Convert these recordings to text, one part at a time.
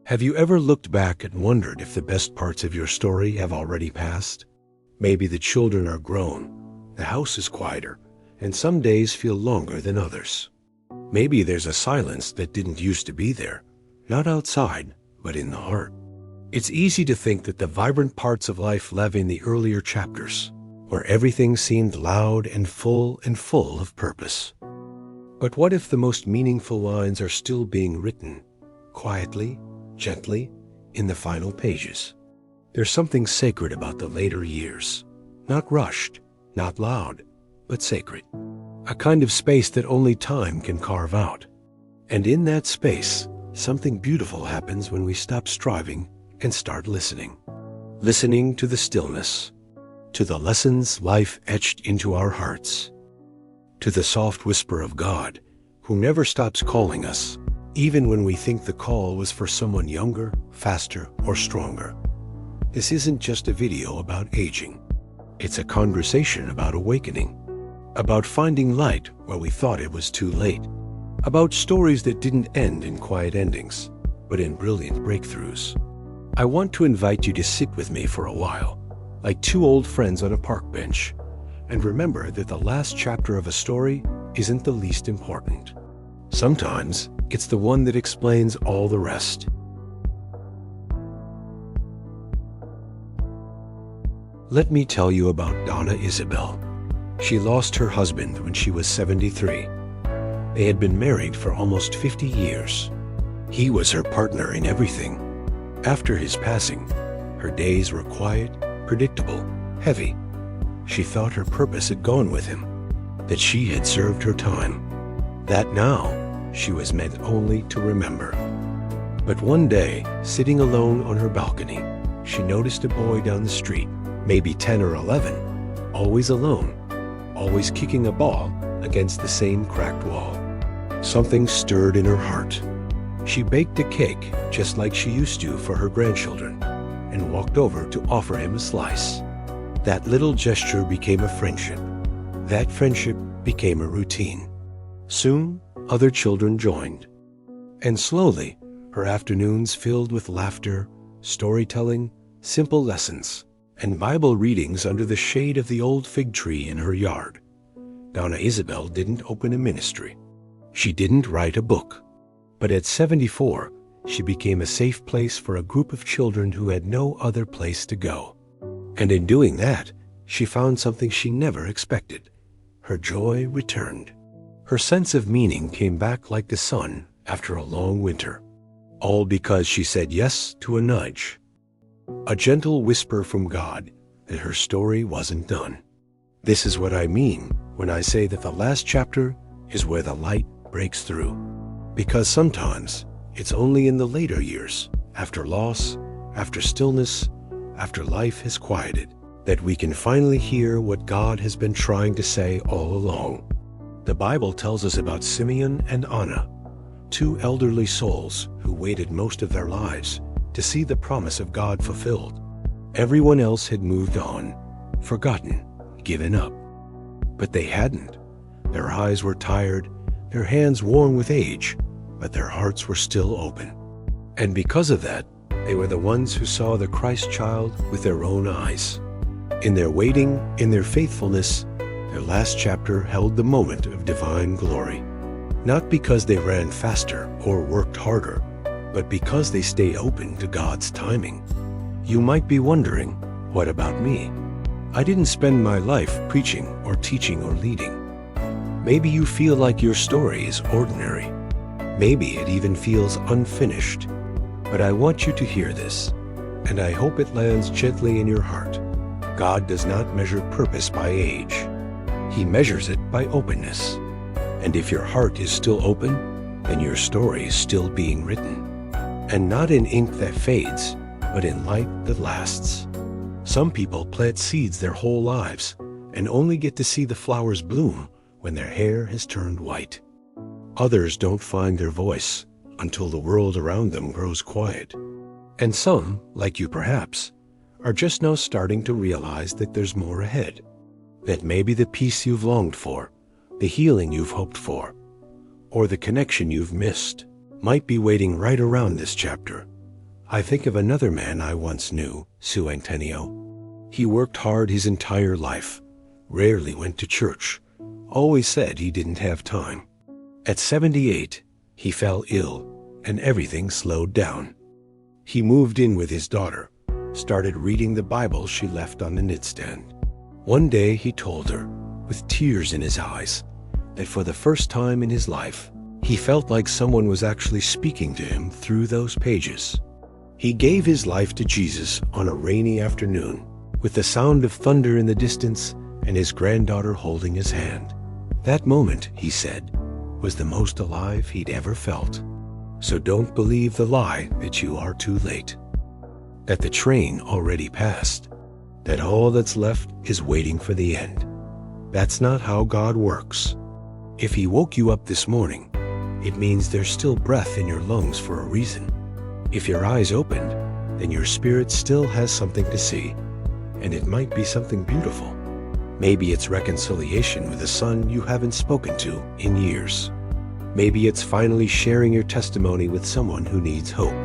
Have you ever looked back and wondered if the best parts of your story have already passed? Maybe the children are grown, the house is quieter, and some days feel longer than others. Maybe there's a silence that didn't used to be there, not outside, but in the heart. It's easy to think that the vibrant parts of life live in the earlier chapters, where everything seemed loud and full of purpose. But what if the most meaningful lines are still being written, quietly, gently, in the final pages? There's something sacred about the later years. Not rushed, not loud, but sacred. A kind of space that only time can carve out. And in that space, something beautiful happens when we stop striving and start listening. Listening to the stillness, to the lessons life etched into our hearts, to the soft whisper of God, who never stops calling us, even when we think the call was for someone younger, faster, or stronger. This isn't just a video about aging. It's a conversation about awakening, about finding light where we thought it was too late, about stories that didn't end in quiet endings, but in brilliant breakthroughs. I want to invite you to sit with me for a while, like two old friends on a park bench, and remember that the last chapter of a story isn't the least important. Sometimes it's the one that explains all the rest. Let me tell you about Donna Isabel. She lost her husband when she was 73. They had been married for almost 50 years. He was her partner in everything. After his passing, her days were quiet, predictable, heavy. She thought her purpose had gone with him, that she had served her time, that now she was meant only to remember. But one day, sitting alone on her balcony, she noticed a boy down the street, maybe 10 or 11, always alone, always kicking a ball against the same cracked wall. Something stirred in her heart. She baked a cake just like she used to for her grandchildren and walked over to offer him a slice. That little gesture became a friendship. That friendship became a routine. Soon, other children joined. And slowly, her afternoons filled with laughter, storytelling, simple lessons, and Bible readings under the shade of the old fig tree in her yard. Donna Isabel didn't open a ministry. She didn't write a book. But at 74, she became a safe place for a group of children who had no other place to go. And in doing that, she found something she never expected. Her joy returned. Her sense of meaning came back like the sun after a long winter. All because she said yes to a nudge. A gentle whisper from God that her story wasn't done. This is what I mean when I say that the last chapter is where the light breaks through. Because sometimes it's only in the later years, after loss, after stillness, after life has quieted, that we can finally hear what God has been trying to say all along. The Bible tells us about Simeon and Anna, two elderly souls who waited most of their lives to see the promise of God fulfilled. Everyone else had moved on, forgotten, given up. But they hadn't. Their eyes were tired, their hands worn with age, but their hearts were still open. And because of that, they were the ones who saw the Christ child with their own eyes. In their waiting, in their faithfulness, their last chapter held the moment of divine glory. Not because they ran faster or worked harder, but because they stayed open to God's timing. You might be wondering, what about me? I didn't spend my life preaching or teaching or leading. Maybe you feel like your story is ordinary. Maybe it even feels unfinished. But I want you to hear this, and I hope it lands gently in your heart. God does not measure purpose by age. He measures it by openness. And if your heart is still open, then your story is still being written. And not in ink that fades, but in light that lasts. Some people plant seeds their whole lives and only get to see the flowers bloom when their hair has turned white. Others don't find their voice until the world around them grows quiet. And some, like you perhaps, are just now starting to realize that there's more ahead. That maybe the peace you've longed for, the healing you've hoped for, or the connection you've missed might be waiting right around this chapter. I think of another man I once knew, Simeon. He worked hard his entire life, rarely went to church, always said he didn't have time. At 78, he fell ill, and everything slowed down. He moved in with his daughter, started reading the Bible she left on the nightstand. One day he told her, with tears in his eyes, that for the first time in his life, he felt like someone was actually speaking to him through those pages. He gave his life to Jesus on a rainy afternoon, with the sound of thunder in the distance and his granddaughter holding his hand. That moment, he said, was the most alive he'd ever felt. So don't believe the lie that you are too late, that the train already passed, that all that's left is waiting for the end. That's not how God works. If He woke you up this morning, it means there's still breath in your lungs for a reason. If your eyes opened, then your spirit still has something to see, and it might be something beautiful. Maybe it's reconciliation with a son you haven't spoken to in years. Maybe it's finally sharing your testimony with someone who needs hope.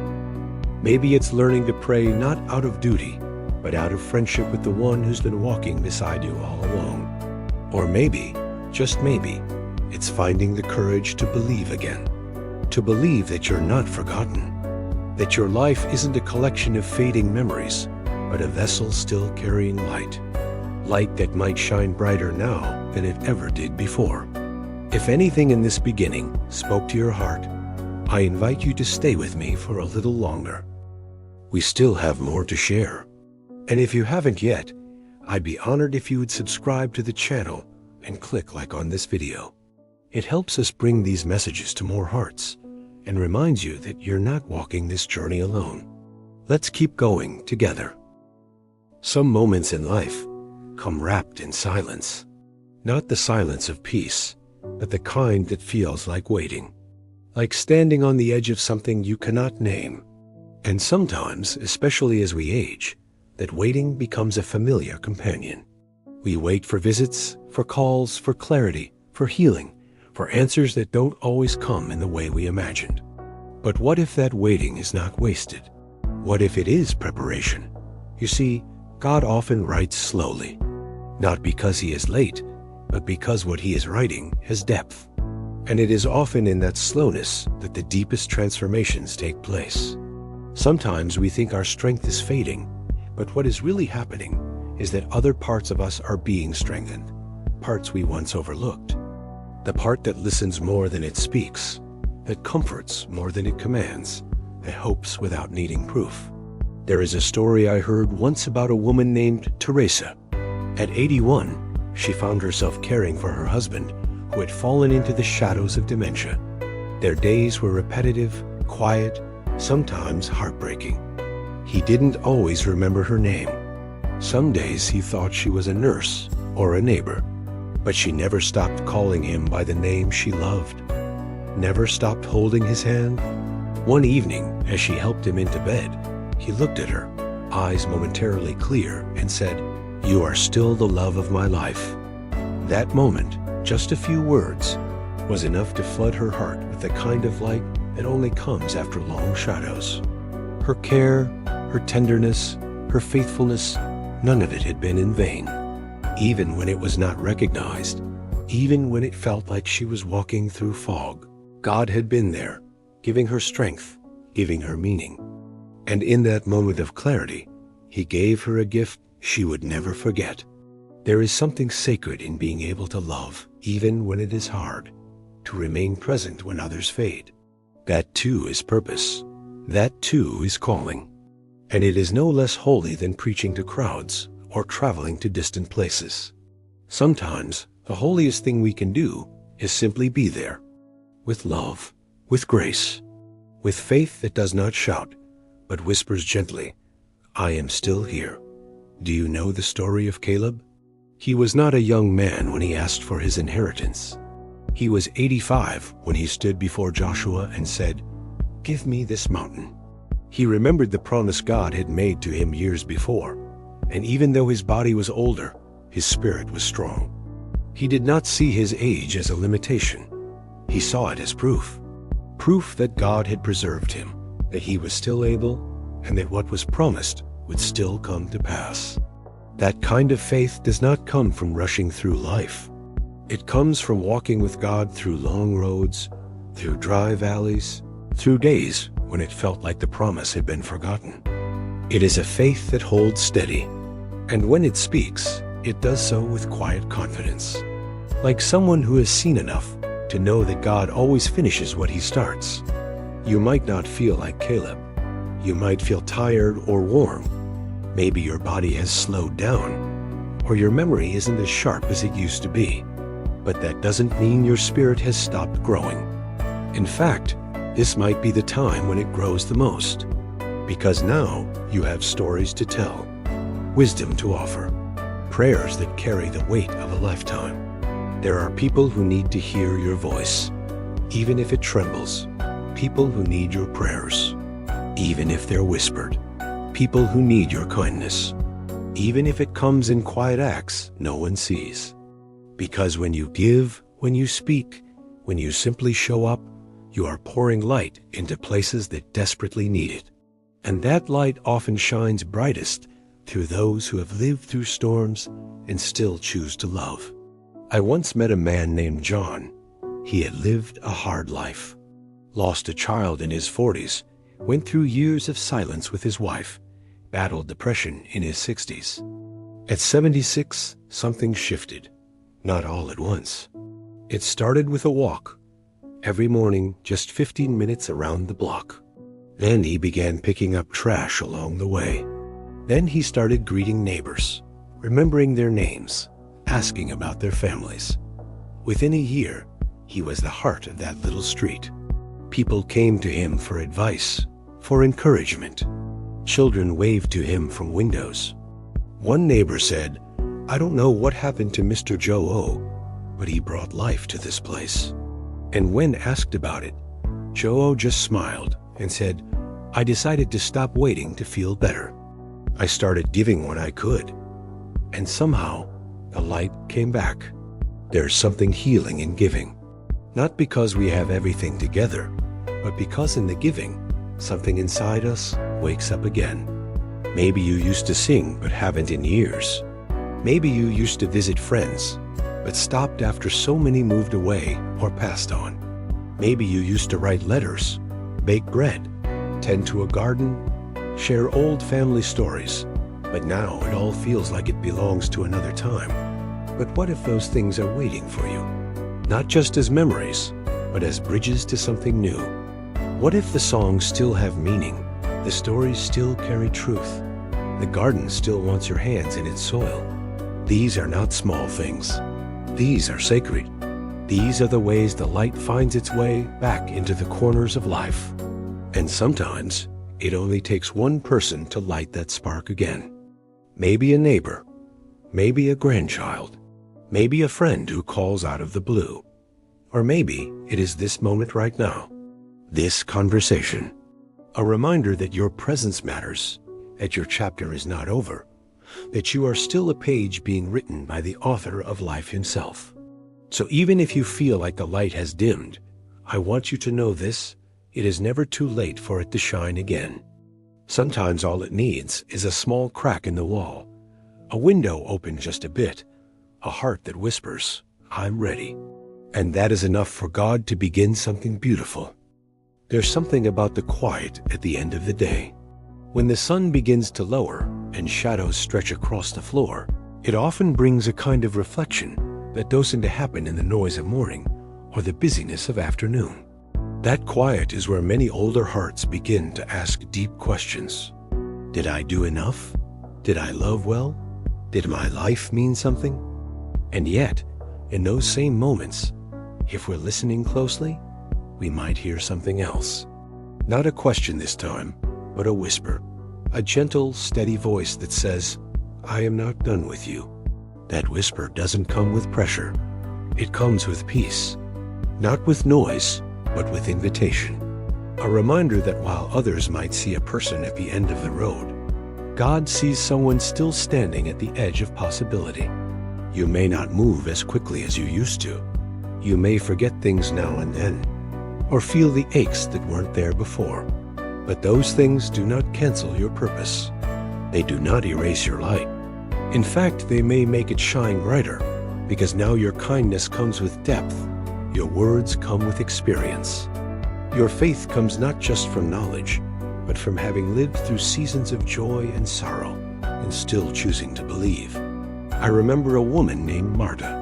Maybe it's learning to pray not out of duty, but out of friendship with the one who's been walking beside you all along. Or maybe, just maybe, it's finding the courage to believe again. To believe that you're not forgotten. That your life isn't a collection of fading memories, but a vessel still carrying light. Light that might shine brighter now than it ever did before. If anything in this beginning spoke to your heart, I invite you to stay with me for a little longer. We still have more to share. And if you haven't yet, I'd be honored if you would subscribe to the channel and click like on this video. It helps us bring these messages to more hearts and reminds you that you're not walking this journey alone. Let's keep going together. Some moments in life come wrapped in silence. Not the silence of peace, but the kind that feels like waiting. Like standing on the edge of something you cannot name. And sometimes, especially as we age, that waiting becomes a familiar companion. We wait for visits, for calls, for clarity, for healing, for answers that don't always come in the way we imagined. But what if that waiting is not wasted? What if it is preparation? You see, God often writes slowly, not because He is late, but because what He is writing has depth. And it is often in that slowness that the deepest transformations take place. Sometimes we think our strength is fading, but what is really happening is that other parts of us are being strengthened, parts we once overlooked. The part that listens more than it speaks, that comforts more than it commands, that hopes without needing proof. There is a story I heard once about a woman named Teresa. At 81, she found herself caring for her husband, who had fallen into the shadows of dementia. Their days were repetitive, quiet, sometimes heartbreaking. He didn't always remember her name. Some days he thought she was a nurse or a neighbor, but she never stopped calling him by the name she loved. Never stopped holding his hand. One evening, as she helped him into bed, he looked at her, eyes momentarily clear, and said, "You are still the love of my life." That moment, just a few words, was enough to flood her heart with the kind of light that only comes after long shadows. Her care, her tenderness, her faithfulness, none of it had been in vain. Even when it was not recognized, even when it felt like she was walking through fog, God had been there, giving her strength, giving her meaning. And in that moment of clarity, He gave her a gift she would never forget. There is something sacred in being able to love, even when it is hard, to remain present when others fade. That too is purpose. That too is calling. And it is no less holy than preaching to crowds or traveling to distant places. Sometimes the holiest thing we can do is simply be there, with love, with grace, with faith that does not shout, but whispers gently, "I am still here." Do you know the story of Caleb? He was not a young man when he asked for his inheritance. He was 85 when he stood before Joshua and said, "Give me this mountain." He remembered the promise God had made to him years before, and even though his body was older, his spirit was strong. He did not see his age as a limitation. He saw it as proof. Proof that God had preserved him, that he was still able, and that what was promised would still come to pass. That kind of faith does not come from rushing through life. It comes from walking with God through long roads, through dry valleys, through days when it felt like the promise had been forgotten. It is a faith that holds steady, and when it speaks, it does so with quiet confidence, like someone who has seen enough to know that God always finishes what he starts. You might not feel like Caleb. You might feel tired or warm. Maybe your body has slowed down, or your memory isn't as sharp as it used to be. But that doesn't mean your spirit has stopped growing. In fact, this might be the time when it grows the most, because now you have stories to tell, wisdom to offer, prayers that carry the weight of a lifetime. There are people who need to hear your voice, even if it trembles, people who need your prayers, even if they're whispered, people who need your kindness, even if it comes in quiet acts no one sees. Because when you give, when you speak, when you simply show up, you are pouring light into places that desperately need it. And that light often shines brightest through those who have lived through storms and still choose to love. I once met a man named John. He had lived a hard life, lost a child in his 40s, went through years of silence with his wife, battled depression in his 60s. At 76, something shifted, not all at once. It started with a walk, every morning just 15 minutes around the block. Then he began picking up trash along the way. Then he started greeting neighbors, remembering their names, asking about their families. Within a year, he was the heart of that little street. People came to him for advice, for encouragement. Children waved to him from windows. One neighbor said, "I don't know what happened to Mr. Joe O, but he brought life to this place." And when asked about it, Joe O just smiled and said, "I decided to stop waiting to feel better. I started giving when I could." And somehow, the light came back. There's something healing in giving. Not because we have everything together, but because in the giving, something inside us wakes up again. Maybe you used to sing but haven't in years. Maybe you used to visit friends, but stopped after so many moved away or passed on. Maybe you used to write letters, bake bread, tend to a garden, share old family stories, but now it all feels like it belongs to another time. But what if those things are waiting for you? Not just as memories, but as bridges to something new. What if the songs still have meaning, the stories still carry truth, the garden still wants your hands in its soil? These are not small things. These are sacred. These are the ways the light finds its way back into the corners of life. And sometimes, it only takes one person to light that spark again. Maybe a neighbor, maybe a grandchild, maybe a friend who calls out of the blue. Or maybe it is this moment right now, this conversation, a reminder that your presence matters, that your chapter is not over, that you are still a page being written by the author of life himself. So even if you feel like the light has dimmed, I want you to know this: it is never too late for it to shine again. Sometimes all it needs is a small crack in the wall, a window open just a bit, a heart that whispers, "I'm ready." And that is enough for God to begin something beautiful. There's something about the quiet at the end of the day. When the sun begins to lower and shadows stretch across the floor, it often brings a kind of reflection that doesn't happen in the noise of morning or the busyness of afternoon. That quiet is where many older hearts begin to ask deep questions. Did I do enough? Did I love well? Did my life mean something? And yet, in those same moments, if we're listening closely, we might hear something else. Not a question this time, but a whisper, a gentle, steady voice that says, "I am not done with you." That whisper doesn't come with pressure. It comes with peace, not with noise, but with invitation. A reminder that while others might see a person at the end of the road, God sees someone still standing at the edge of possibility. You may not move as quickly as you used to. You may forget things now and then, or feel the aches that weren't there before. But those things do not cancel your purpose. They do not erase your light. In fact, they may make it shine brighter, because now your kindness comes with depth. Your words come with experience. Your faith comes not just from knowledge, but from having lived through seasons of joy and sorrow, and still choosing to believe. I remember a woman named Marta.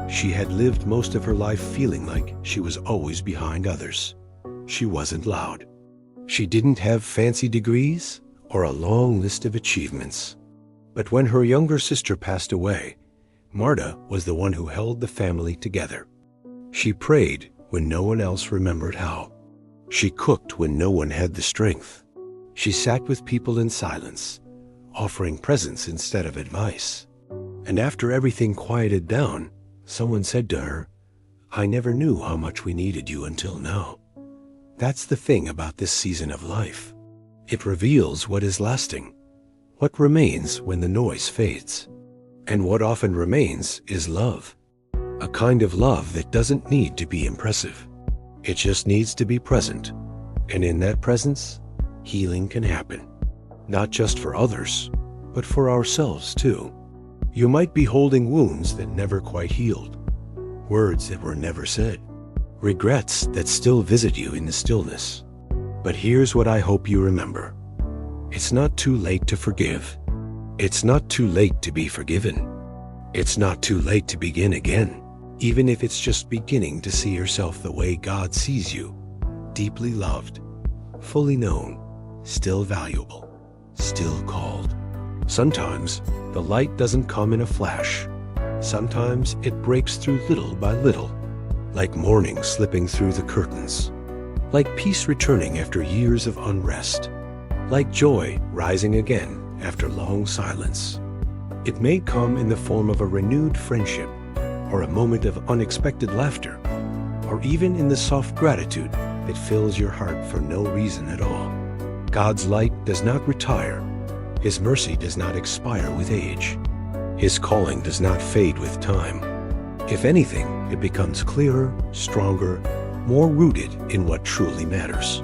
She had lived most of her life feeling like she was always behind others. She wasn't loud. She didn't have fancy degrees or a long list of achievements. But when her younger sister passed away, Marta was the one who held the family together. She prayed when no one else remembered how. She cooked when no one had the strength. She sat with people in silence, offering presents instead of advice. And after everything quieted down, someone said to her, "I never knew how much we needed you until now." That's the thing about this season of life. It reveals what is lasting, what remains when the noise fades. And what often remains is love. A kind of love that doesn't need to be impressive. It just needs to be present. And in that presence, healing can happen. Not just for others, but for ourselves too. You might be holding wounds that never quite healed, words that were never said, regrets that still visit you in the stillness. But here's what I hope you remember. It's not too late to forgive. It's not too late to be forgiven. It's not too late to begin again, even if it's just beginning to see yourself the way God sees you, deeply loved, fully known, still valuable, still called. Sometimes the light doesn't come in a flash. Sometimes it breaks through little by little, like morning slipping through the curtains, like peace returning after years of unrest, like joy rising again after long silence. It may come in the form of a renewed friendship, or a moment of unexpected laughter, or even in the soft gratitude that fills your heart for no reason at all. God's light does not retire. His mercy does not expire with age. His calling does not fade with time. If anything, it becomes clearer, stronger, more rooted in what truly matters.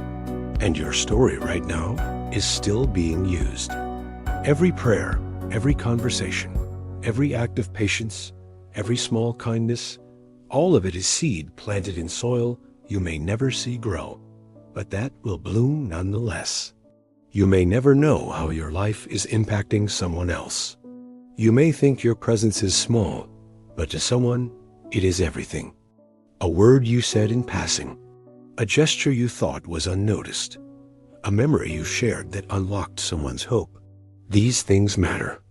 And your story right now is still being used. Every prayer, every conversation, every act of patience, every small kindness, all of it is seed planted in soil you may never see grow, but that will bloom nonetheless. You may never know how your life is impacting someone else. You may think your presence is small, but to someone, it is everything. A word you said in passing, a gesture you thought was unnoticed, a memory you shared that unlocked someone's hope. These things matter,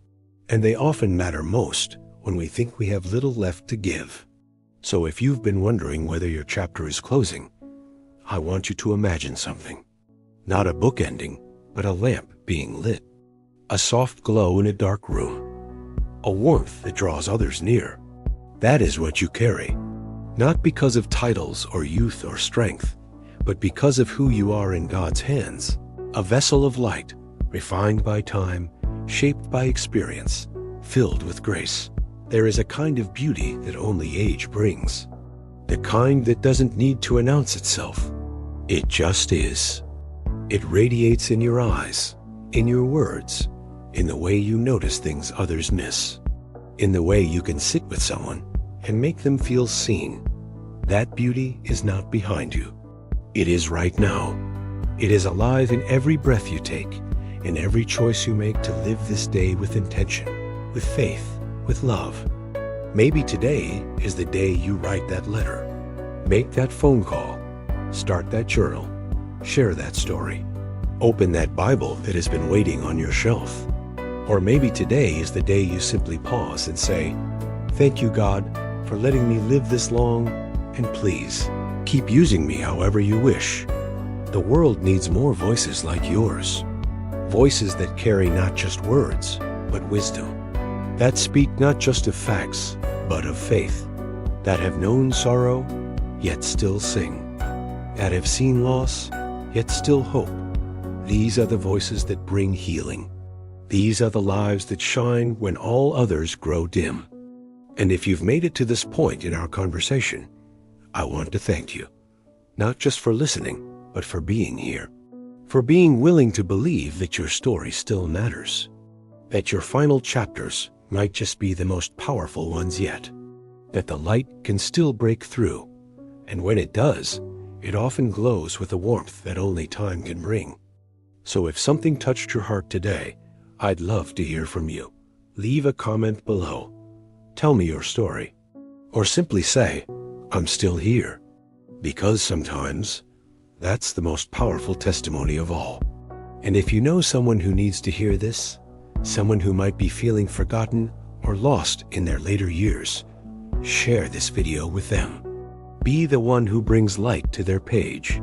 and they often matter most when we think we have little left to give. So if you've been wondering whether your chapter is closing, I want you to imagine something. Not a book ending, but a lamp being lit, a soft glow in a dark room, a warmth that draws others near. That is what you carry, not because of titles or youth or strength, but because of who you are in God's hands, a vessel of light, refined by time, shaped by experience, filled with grace. There is a kind of beauty that only age brings, the kind that doesn't need to announce itself. It just is. It radiates in your eyes, in your words, in the way you notice things others miss, in the way you can sit with someone and make them feel seen. That beauty is not behind you. It is right now. It is alive in every breath you take, in every choice you make to live this day with intention, with faith, with love. Maybe today is the day you write that letter, make that phone call, start that journal, share that story, open that Bible that has been waiting on your shelf. Or maybe today is the day you simply pause and say, "Thank you, God, for letting me live this long, and please, keep using me however you wish." The world needs more voices like yours, voices that carry not just words, but wisdom, that speak not just of facts, but of faith, that have known sorrow, yet still sing, that have seen loss, yet still hope. These are the voices that bring healing. These are the lives that shine when all others grow dim. And if you've made it to this point in our conversation, I want to thank you, not just for listening, but for being here, for being willing to believe that your story still matters, that your final chapters might just be the most powerful ones yet, that the light can still break through, and when it does, it often glows with a warmth that only time can bring. So if something touched your heart today, I'd love to hear from you. Leave a comment below. Tell me your story. Or simply say, I'm still here. Because sometimes, that's the most powerful testimony of all. And if you know someone who needs to hear this, someone who might be feeling forgotten or lost in their later years, share this video with them. Be the one who brings light to their page.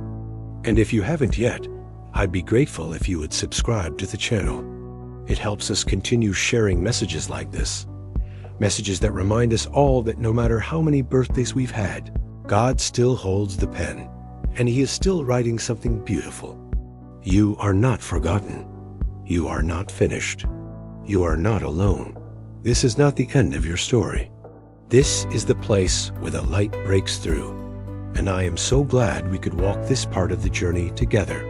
And if you haven't yet, I'd be grateful if you would subscribe to the channel. It helps us continue sharing messages like this. Messages that remind us all that no matter how many birthdays we've had, God still holds the pen, and He is still writing something beautiful. You are not forgotten. You are not finished. You are not alone. This is not the end of your story. This is the place where the light breaks through, and I am so glad we could walk this part of the journey together.